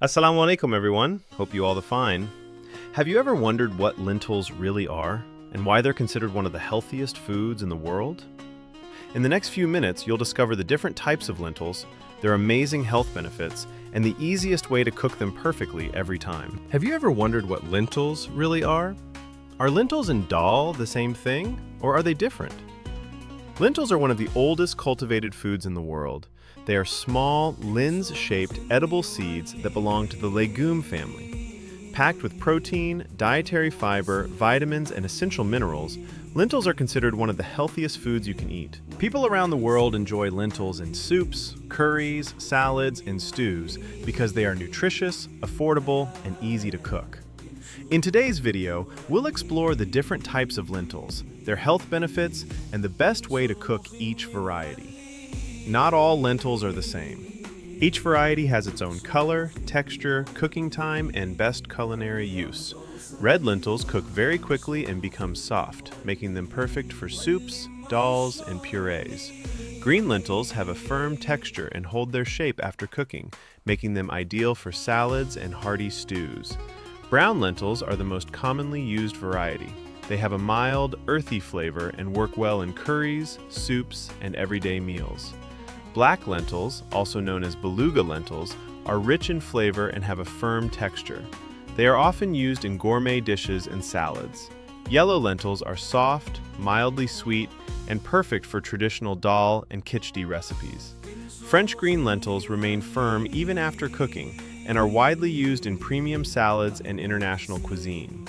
Assalamu alaikum, everyone. Hope you all are fine. Have you ever wondered what lentils really are and why they're considered one of the healthiest foods in the world? In the next few minutes, you'll discover the different types of lentils, their amazing health benefits, and the easiest way to cook them perfectly every time. Have you ever wondered what lentils really are? Are lentils and dal the same thing, or are they different? Lentils are one of the oldest cultivated foods in the world. They are small, lens-shaped edible seeds that belong to the legume family. Packed with protein, dietary fiber, vitamins, and essential minerals, lentils are considered one of the healthiest foods you can eat. People around the world enjoy lentils in soups, curries, salads, and stews because they are nutritious, affordable, and easy to cook. In today's video, we'll explore the different types of lentils, their health benefits, and the best way to cook each variety. Not all lentils are the same. Each variety has its own color, texture, cooking time, and best culinary use. Red lentils cook very quickly and become soft, making them perfect for soups, dals, and purees. Green lentils have a firm texture and hold their shape after cooking, making them ideal for salads and hearty stews. Brown lentils are the most commonly used variety. They have a mild, earthy flavor and work well in curries, soups, and everyday meals. Black lentils, also known as beluga lentils, are rich in flavor and have a firm texture. They are often used in gourmet dishes and salads. Yellow lentils are soft, mildly sweet, and perfect for traditional dal and khichdi recipes. French green lentils remain firm even after cooking and are widely used in premium salads and international cuisine.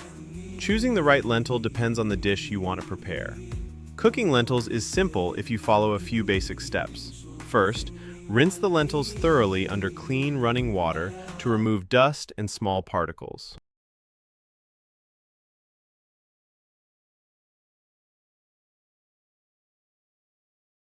Choosing the right lentil depends on the dish you want to prepare. Cooking lentils is simple if you follow a few basic steps. First, rinse the lentils thoroughly under clean running water to remove dust and small particles.